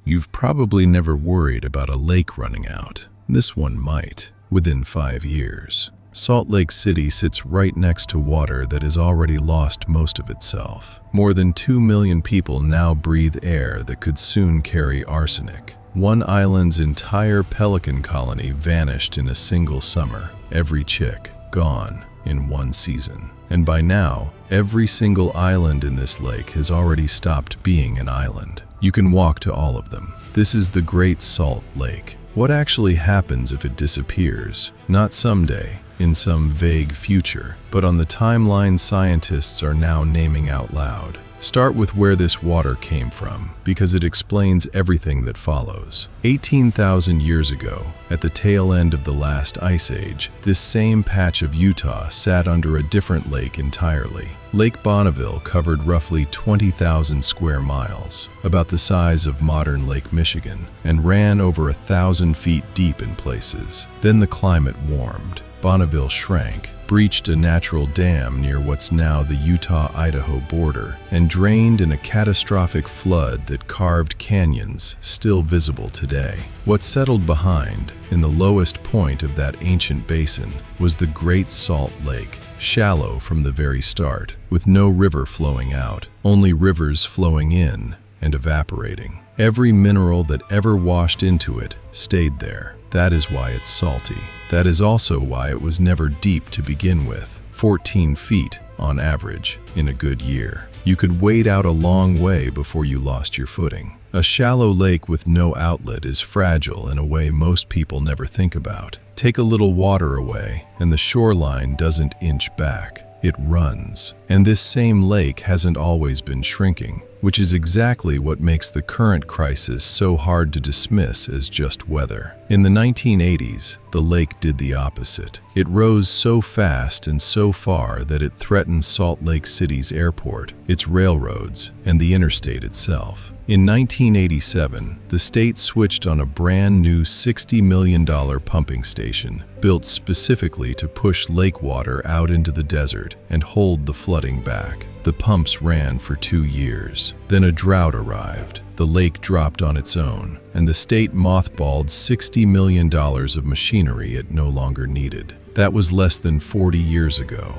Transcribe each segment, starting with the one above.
You've probably never worried about a lake running out. This one might, within 5 years. Salt Lake City sits right next to water that has already lost most of itself. More than 2 million people now breathe air that could soon carry arsenic. One island's entire pelican colony vanished in a single summer, every chick gone in one season. And by now, every single island in this lake has already stopped being an island. You can walk to all of them. This is the Great Salt Lake. What actually happens if it disappears? Not someday, in some vague future, but on the timeline scientists are now naming out loud. Start with where this water came from, because it explains everything that follows. 18,000 years ago, at the tail end of the last ice age, this same patch of Utah sat under a different lake entirely. Lake Bonneville covered roughly 20,000 square miles, about the size of modern Lake Michigan, and ran over 1,000 feet deep in places. Then the climate warmed. Bonneville shrank, breached a natural dam near what's now the Utah-Idaho border, and drained in a catastrophic flood that carved canyons still visible today. What settled behind, in the lowest point of that ancient basin, was the Great Salt Lake, shallow from the very start, with no river flowing out, only rivers flowing in and evaporating. Every mineral that ever washed into it stayed there. That is why it's salty. That is also why it was never deep to begin with, 14 feet on average in a good year. You could wade out a long way before you lost your footing. A shallow lake with no outlet is fragile in a way most people never think about. Take a little water away, and the shoreline doesn't inch back. It runs. And this same lake hasn't always been shrinking, which is exactly what makes the current crisis so hard to dismiss as just weather. In the 1980s, the lake did the opposite. It rose so fast and so far that it threatened Salt Lake City's airport, its railroads, and the interstate itself. In 1987, the state switched on a brand new $60 million pumping station, built specifically to push lake water out into the desert and hold the flooding back. The pumps ran for 2 years. Then a drought arrived. The lake dropped on its own, and the state mothballed $60 million of machinery it no longer needed. That was less than 40 years ago.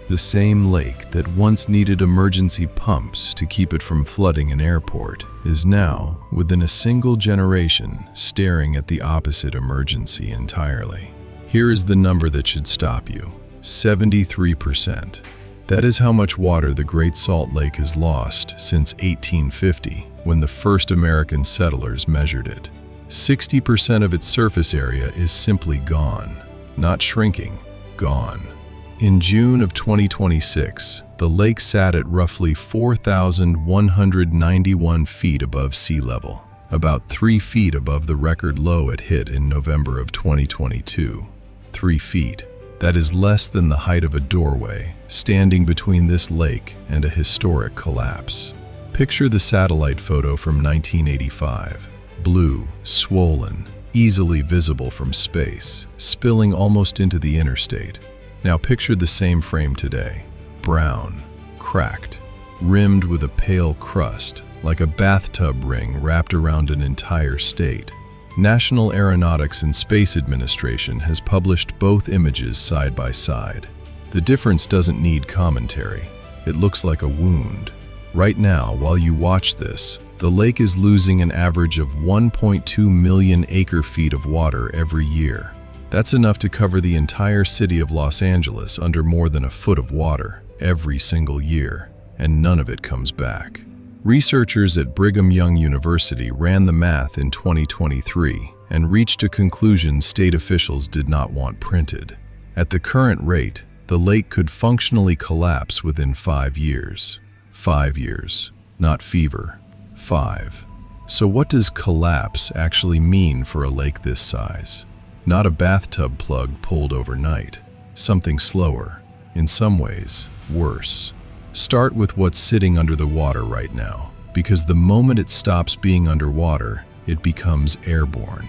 The same lake that once needed emergency pumps to keep it from flooding an airport is now, within a single generation, staring at the opposite emergency entirely. Here is the number that should stop you: 73%. That is how much water the Great Salt Lake has lost since 1850, when the first American settlers measured it. 60% of its surface area is simply gone. Not shrinking, gone. In June of 2026, the lake sat at roughly 4,191 feet above sea level, about 3 feet above the record low it hit in November of 2022. 3 feet. That is less than the height of a doorway, standing between this lake and a historic collapse. Picture the satellite photo from 1985. Blue, swollen, easily visible from space, spilling almost into the interstate. Now picture the same frame today. Brown, cracked, rimmed with a pale crust, like a bathtub ring wrapped around an entire state. National Aeronautics and Space Administration has published both images side by side. The difference doesn't need commentary. It looks like a wound. Right now, while you watch this, the lake is losing an average of 1.2 million acre-feet of water every year. That's enough to cover the entire city of Los Angeles under more than a foot of water every single year, and none of it comes back. Researchers at Brigham Young University ran the math in 2023 and reached a conclusion state officials did not want printed. At the current rate, the lake could functionally collapse within 5 years. 5 years, not fever. 5. So what does collapse actually mean for a lake this size? Not a bathtub plug pulled overnight. Something slower, in some ways, worse. Start with what's sitting under the water right now, because the moment it stops being underwater, it becomes airborne.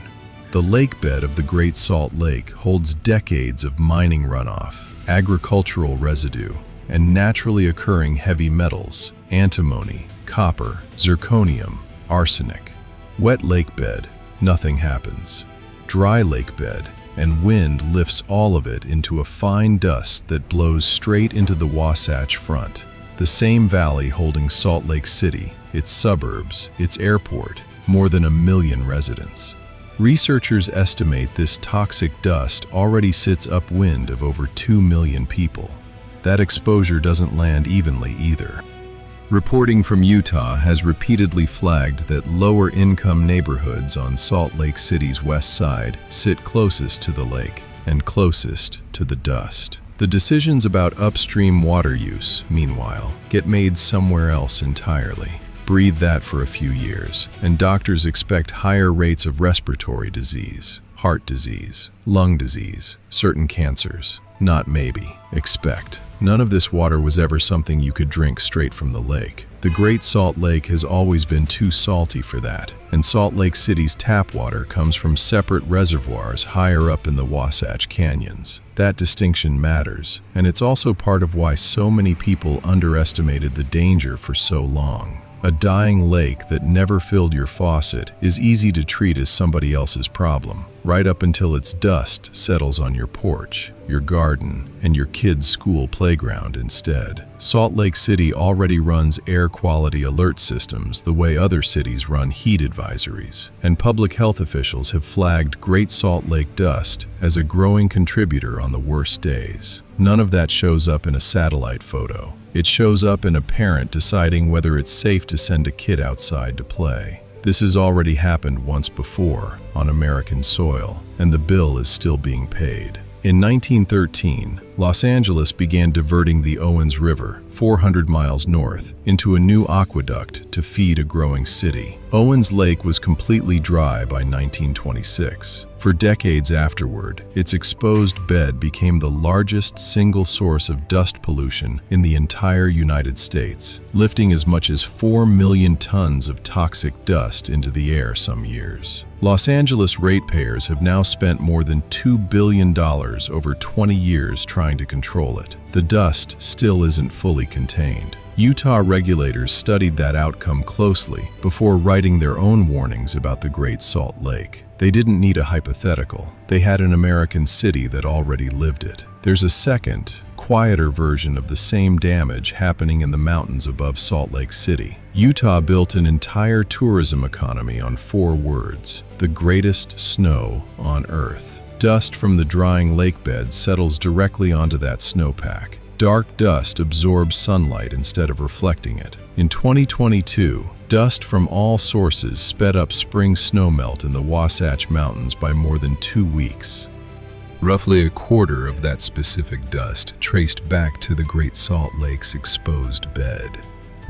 The lakebed of the Great Salt Lake holds decades of mining runoff, agricultural residue, and naturally occurring heavy metals, antimony, copper, zirconium, arsenic. Wet lakebed, nothing happens. Dry lakebed, and wind lifts all of it into a fine dust that blows straight into the Wasatch Front, the same valley holding Salt Lake City, its suburbs, its airport, more than 1 million residents. Researchers estimate this toxic dust already sits upwind of over 2 million people. That exposure doesn't land evenly either. Reporting from Utah has repeatedly flagged that lower-income neighborhoods on Salt Lake City's west side sit closest to the lake and closest to the dust. The decisions about upstream water use, meanwhile, get made somewhere else entirely. Breathe that for a few years, and doctors expect higher rates of respiratory disease, heart disease, lung disease, certain cancers. Not maybe, expect. None of this water was ever something you could drink straight from the lake. The Great Salt Lake has always been too salty for that, and Salt Lake City's tap water comes from separate reservoirs higher up in the Wasatch Canyons. That distinction matters, and it's also part of why so many people underestimated the danger for so long. A dying lake that never filled your faucet is easy to treat as somebody else's problem, right up until its dust settles on your porch, your garden, and your kids' school playground instead. Salt Lake City already runs air quality alert systems the way other cities run heat advisories, and public health officials have flagged Great Salt Lake dust as a growing contributor on the worst days. None of that shows up in a satellite photo. It shows up in a parent deciding whether it's safe to send a kid outside to play. This has already happened once before on American soil, and the bill is still being paid. In 1913, Los Angeles began diverting the Owens River, 400 miles north, into a new aqueduct to feed a growing city. Owens Lake was completely dry by 1926. For decades afterward, its exposed bed became the largest single source of dust pollution in the entire United States, lifting as much as 4 million tons of toxic dust into the air some years. Los Angeles ratepayers have now spent more than $2 billion over 20 years trying to control it. The dust still isn't fully contained. Utah regulators studied that outcome closely before writing their own warnings about the Great Salt Lake. They didn't need a hypothetical. They had an American city that already lived it. There's a second, quieter version of the same damage happening in the mountains above Salt Lake City. Utah built an entire tourism economy on 4 words: the greatest snow on Earth. Dust from the drying lakebed settles directly onto that snowpack. Dark dust absorbs sunlight instead of reflecting it. In 2022, dust from all sources sped up spring snowmelt in the Wasatch Mountains by more than 2 weeks. Roughly a quarter of that specific dust traced back to the Great Salt Lake's exposed bed.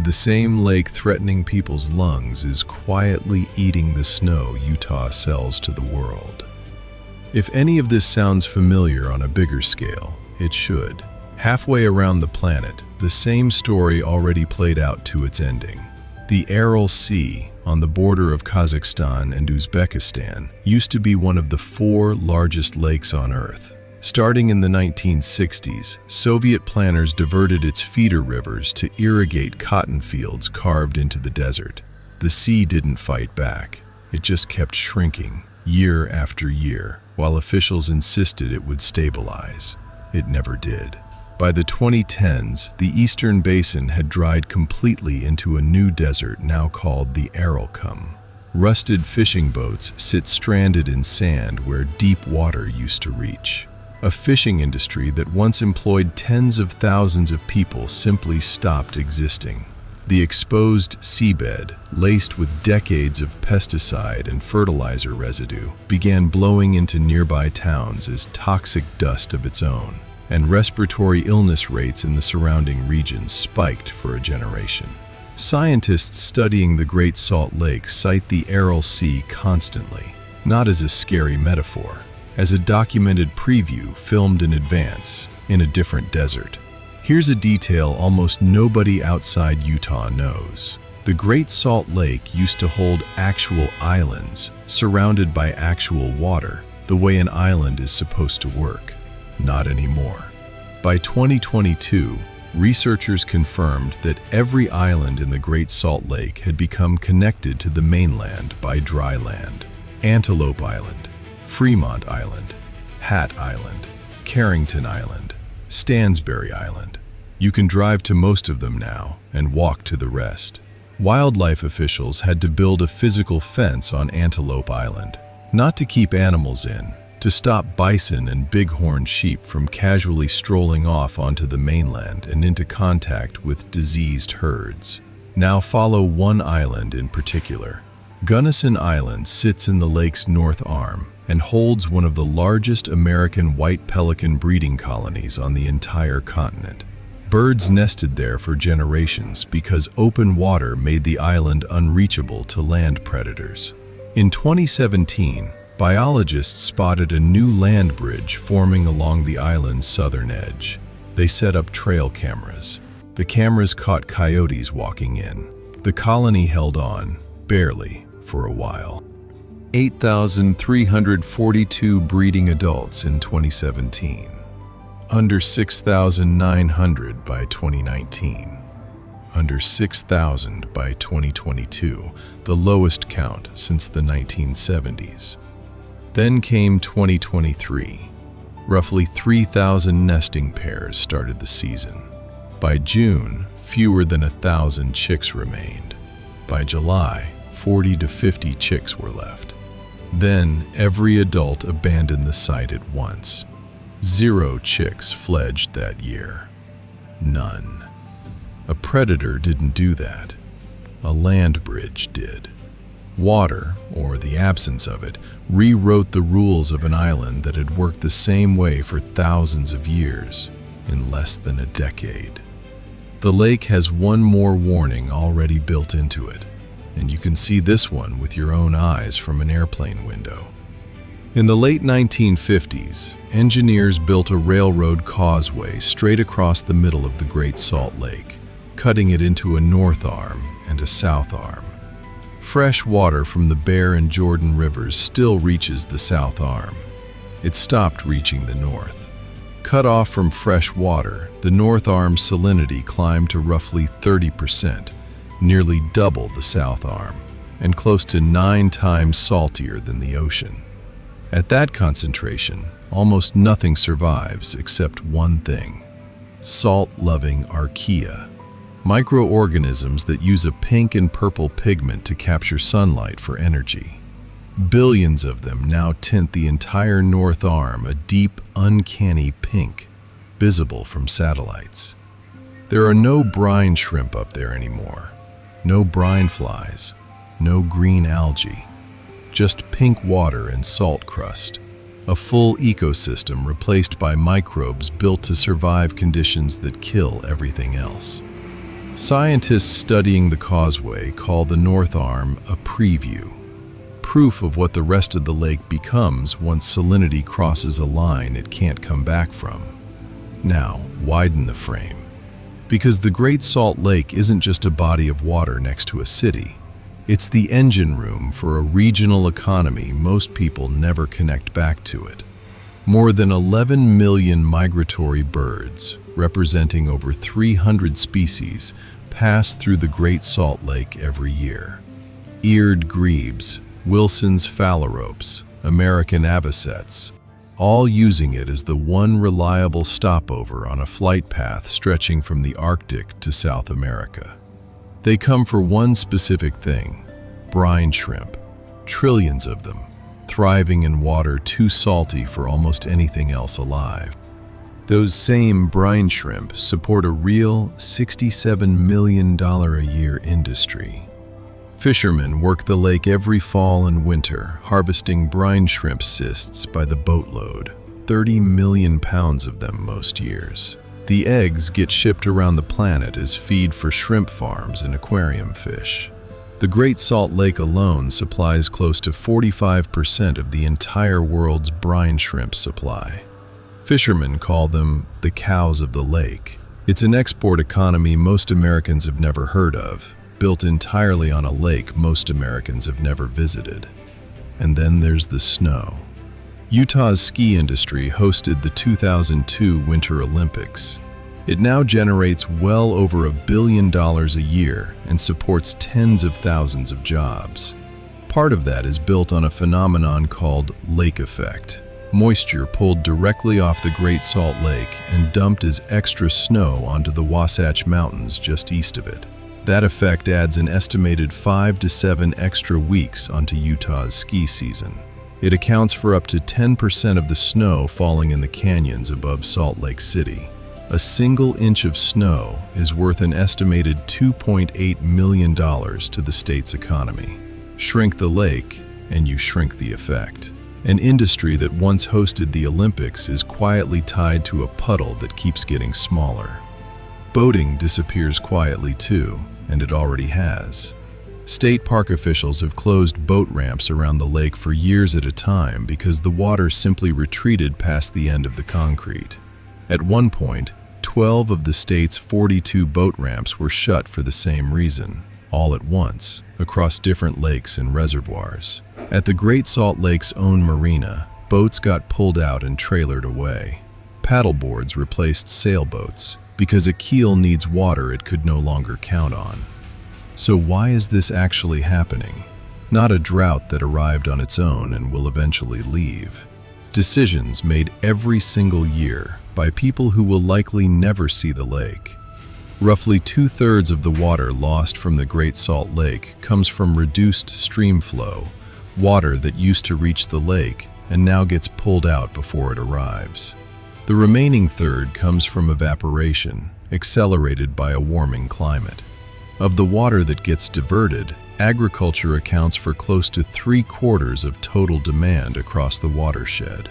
The same lake threatening people's lungs is quietly eating the snow Utah sells to the world. If any of this sounds familiar on a bigger scale, it should. Halfway around the planet, the same story already played out to its ending. The Aral Sea, on the border of Kazakhstan and Uzbekistan, used to be one of the 4 largest lakes on Earth. Starting in the 1960s, Soviet planners diverted its feeder rivers to irrigate cotton fields carved into the desert. The sea didn't fight back. It just kept shrinking, year after year, while officials insisted it would stabilize. It never did. By the 2010s, the eastern basin had dried completely into a new desert now called the Aral. Rusted fishing boats sit stranded in sand where deep water used to reach. A fishing industry that once employed tens of thousands of people simply stopped existing. The exposed seabed, laced with decades of pesticide and fertilizer residue, began blowing into nearby towns as toxic dust of its own, and respiratory illness rates in the surrounding regions spiked for a generation. Scientists studying the Great Salt Lake cite the Aral Sea constantly, not as a scary metaphor, as a documented preview filmed in advance in a different desert. Here's a detail almost nobody outside Utah knows. The Great Salt Lake used to hold actual islands, surrounded by actual water, the way an island is supposed to work. Not anymore. By 2022, researchers confirmed that every island in the Great Salt Lake had become connected to the mainland by dry land. Antelope Island, Fremont Island, Hat Island, Carrington Island, Stansbury Island. You can drive to most of them now and walk to the rest. Wildlife officials had to build a physical fence on Antelope Island, not to keep animals in, to stop bison and bighorn sheep from casually strolling off onto the mainland and into contact with diseased herds. Now follow one island in particular. Gunnison Island sits in the lake's north arm and holds one of the largest American white pelican breeding colonies on the entire continent. Birds nested there for generations because open water made the island unreachable to land predators. In 2017, biologists spotted a new land bridge forming along the island's southern edge. They set up trail cameras. The cameras caught coyotes walking in. The colony held on, barely, for a while. 8,342 breeding adults in 2017. Under 6,900 by 2019. Under 6,000 by 2022, the lowest count since the 1970s. Then came 2023. Roughly 3,000 nesting pairs started the season. By June, fewer than 1,000 chicks remained. By July, 40 to 50 chicks were left. Then, every adult abandoned the site at once. 0 chicks fledged that year. None. A predator didn't do that. A land bridge did. Water, or the absence of it, rewrote the rules of an island that had worked the same way for thousands of years, in less than a decade. The lake has one more warning already built into it, and you can see this one with your own eyes from an airplane window. In the late 1950s, engineers built a railroad causeway straight across the middle of the Great Salt Lake, cutting it into a north arm and a south arm. Fresh water from the Bear and Jordan rivers still reaches the south arm. It stopped reaching the north. Cut off from fresh water, the north arm's salinity climbed to roughly 30%, nearly double the south arm, and close to 9 times saltier than the ocean. At that concentration, almost nothing survives except one thing: salt-loving archaea. Microorganisms that use a pink and purple pigment to capture sunlight for energy. Billions of them now tint the entire north arm a deep, uncanny pink, visible from satellites. There are no brine shrimp up there anymore, no brine flies, no green algae, just pink water and salt crust, a full ecosystem replaced by microbes built to survive conditions that kill everything else. Scientists studying the causeway call the North Arm a preview, proof of what the rest of the lake becomes once salinity crosses a line it can't come back from. Now, widen the frame. Because the Great Salt Lake isn't just a body of water next to a city. It's the engine room for a regional economy most people never connect back to it. More than 11 million migratory birds, representing over 300 species, pass through the Great Salt Lake every year. Eared grebes, Wilson's phalaropes, American avocets, all using it as the one reliable stopover on a flight path stretching from the Arctic to South America. They come for one specific thing: brine shrimp, trillions of them, thriving in water too salty for almost anything else alive. Those same brine shrimp support a real $67 million a year industry. Fishermen work the lake every fall and winter, harvesting brine shrimp cysts by the boatload, 30 million pounds of them most years. The eggs get shipped around the planet as feed for shrimp farms and aquarium fish. The Great Salt Lake alone supplies close to 45% of the entire world's brine shrimp supply. Fishermen call them the cows of the lake. It's an export economy most Americans have never heard of, built entirely on a lake most Americans have never visited. And then there's the snow. Utah's ski industry hosted the 2002 Winter Olympics. It now generates well over $1 billion a year and supports tens of thousands of jobs. Part of that is built on a phenomenon called lake effect. Moisture pulled directly off the Great Salt Lake and dumped as extra snow onto the Wasatch Mountains just east of it. That effect adds an estimated 5 to 7 extra weeks onto Utah's ski season. It accounts for up to 10% of the snow falling in the canyons above Salt Lake City. A single inch of snow is worth an estimated $2.8 million to the state's economy. Shrink the lake, and you shrink the effect. An industry that once hosted the Olympics is quietly tied to a puddle that keeps getting smaller. Boating disappears quietly too, and it already has. State park officials have closed boat ramps around the lake for years at a time because the water simply retreated past the end of the concrete. At one point, 12 of the state's 42 boat ramps were shut for the same reason, all at once, across different lakes and reservoirs. At the Great Salt Lake's own marina, boats got pulled out and trailered away. Paddleboards replaced sailboats because a keel needs water it could no longer count on. So why is this actually happening? Not a drought that arrived on its own and will eventually leave. Decisions made every single year by people who will likely never see the lake. Roughly 2/3 of the water lost from the Great Salt Lake comes from reduced stream flow, water that used to reach the lake and now gets pulled out before it arrives. The remaining third comes from evaporation, accelerated by a warming climate. Of the water that gets diverted, agriculture accounts for close to 3/4 of total demand across the watershed.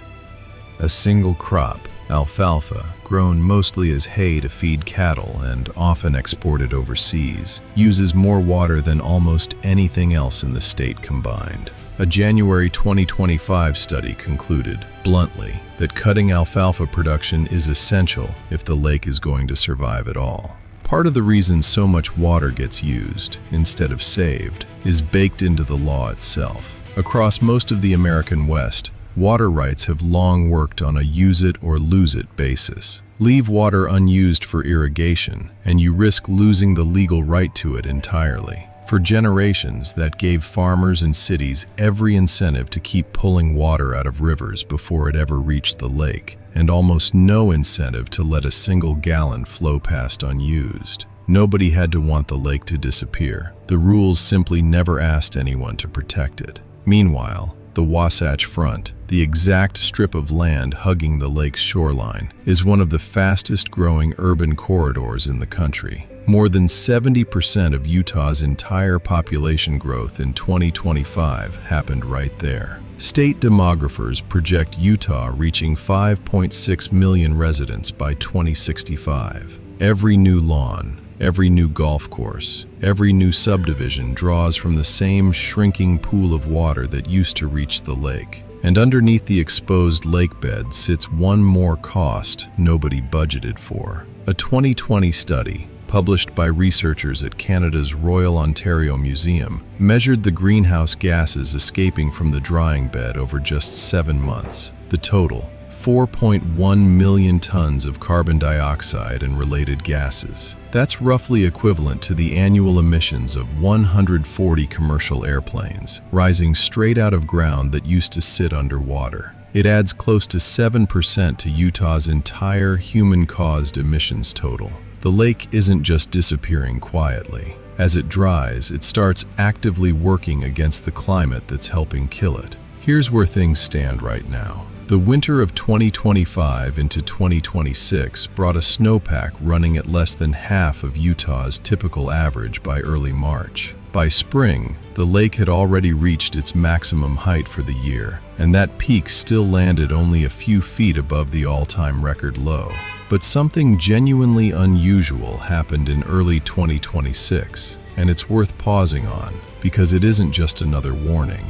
A single crop, alfalfa, grown mostly as hay to feed cattle and often exported overseas, uses more water than almost anything else in the state combined. A January 2025 study concluded, bluntly, that cutting alfalfa production is essential if the lake is going to survive at all. Part of the reason so much water gets used, instead of saved, is baked into the law itself. Across most of the American West, water rights have long worked on a use-it-or-lose-it basis. Leave water unused for irrigation, and you risk losing the legal right to it entirely. For generations, that gave farmers and cities every incentive to keep pulling water out of rivers before it ever reached the lake, and almost no incentive to let a single gallon flow past unused. Nobody had to want the lake to disappear. The rules simply never asked anyone to protect it. Meanwhile, the Wasatch Front, the exact strip of land hugging the lake's shoreline, is one of the fastest-growing urban corridors in the country. More than 70% of Utah's entire population growth in 2025 happened right there. State demographers project Utah reaching 5.6 million residents by 2065. Every new lawn, every new golf course, every new subdivision draws from the same shrinking pool of water that used to reach the lake. And underneath the exposed lakebed sits one more cost nobody budgeted for. A 2020 study, published by researchers at Canada's Royal Ontario Museum, measured the greenhouse gases escaping from the drying bed over just 7 months. The total, 4.1 million tons of carbon dioxide and related gases. That's roughly equivalent to the annual emissions of 140 commercial airplanes, rising straight out of ground that used to sit underwater. It adds close to 7% to Utah's entire human-caused emissions total. The lake isn't just disappearing quietly. As it dries, it starts actively working against the climate that's helping kill it. Here's where things stand right now. The winter of 2025 into 2026 brought a snowpack running at less than half of Utah's typical average by early March. By spring, the lake had already reached its maximum height for the year, and that peak still landed only a few feet above the all-time record low. But something genuinely unusual happened in early 2026, and it's worth pausing on, because it isn't just another warning.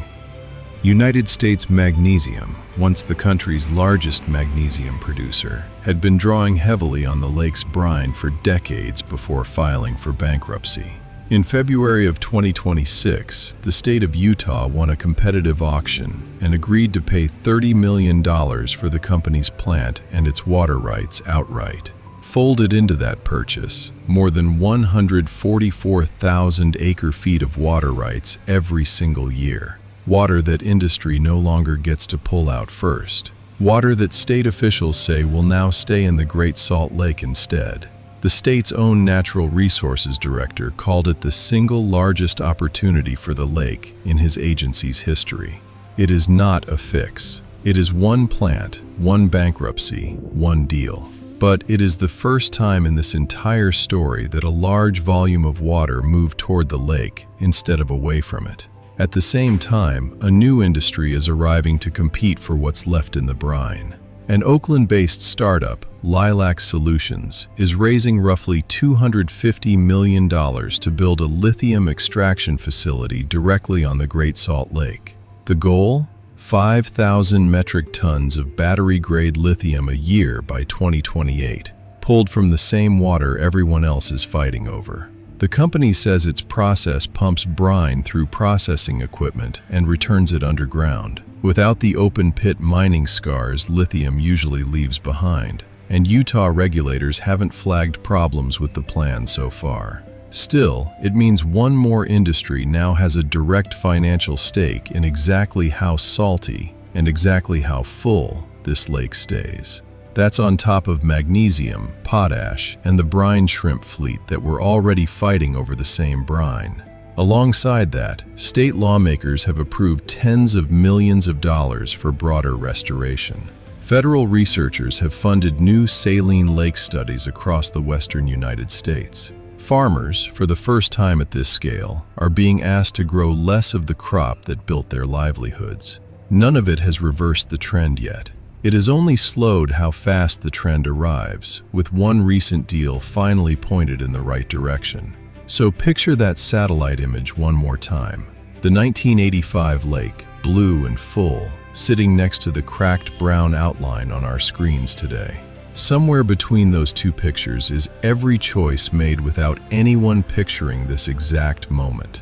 United States Magnesium, once the country's largest magnesium producer, had been drawing heavily on the lake's brine for decades before filing for bankruptcy. In February of 2026, the state of Utah won a competitive auction and agreed to pay $30 million for the company's plant and its water rights outright. Folded into that purchase, more than 144,000 acre-feet of water rights every single year. Water that industry no longer gets to pull out first. Water that state officials say will now stay in the Great Salt Lake instead. The state's own natural resources director called it the single largest opportunity for the lake in his agency's history. It is not a fix. It is one plant, one bankruptcy, one deal. But it is the first time in this entire story that a large volume of water moved toward the lake instead of away from it. At the same time, a new industry is arriving to compete for what's left in the brine. An Oakland-based startup, Lilac Solutions, is raising roughly $250 million to build a lithium extraction facility directly on the Great Salt Lake. The goal? 5,000 metric tons of battery-grade lithium a year by 2028, pulled from the same water everyone else is fighting over. The company says its process pumps brine through processing equipment and returns it underground, without the open-pit mining scars lithium usually leaves behind, and Utah regulators haven't flagged problems with the plan so far. Still, it means one more industry now has a direct financial stake in exactly how salty and exactly how full this lake stays. That's on top of magnesium, potash, and the brine shrimp fleet that were already fighting over the same brine. Alongside that, state lawmakers have approved tens of millions of dollars for broader restoration. Federal researchers have funded new saline lake studies across the western United States. Farmers, for the first time at this scale, are being asked to grow less of the crop that built their livelihoods. None of it has reversed the trend yet. It has only slowed how fast the trend arrives, with one recent deal finally pointed in the right direction. So picture that satellite image one more time. The 1985 lake, blue and full, sitting next to the cracked brown outline on our screens today. Somewhere between those two pictures is every choice made without anyone picturing this exact moment.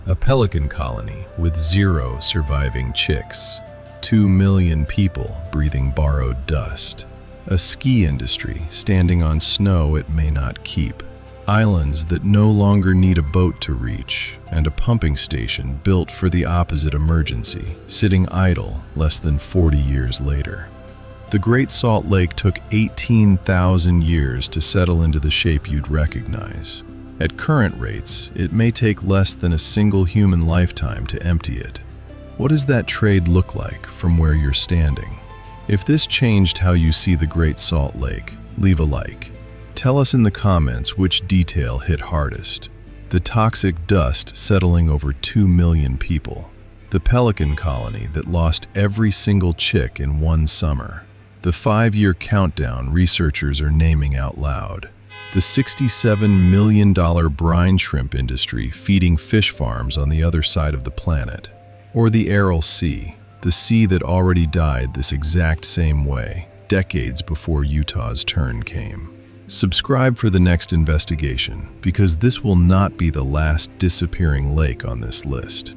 A pelican colony with 0 surviving chicks. 2 million people breathing borrowed dust. A ski industry standing on snow it may not keep. Islands that no longer need a boat to reach, and a pumping station built for the opposite emergency, sitting idle less than 40 years later. The Great Salt Lake took 18,000 years to settle into the shape you'd recognize. At current rates, it may take less than a single human lifetime to empty it. What does that trade look like from where you're standing? If this changed how you see the Great Salt Lake, leave a like. Tell us in the comments which detail hit hardest. The toxic dust settling over 2 million people. The pelican colony that lost every single chick in one summer. The 5-year countdown researchers are naming out loud. The $67 million brine shrimp industry feeding fish farms on the other side of the planet. Or the Aral Sea, the sea that already died this exact same way, decades before Utah's turn came. Subscribe for the next investigation, because this will not be the last disappearing lake on this list.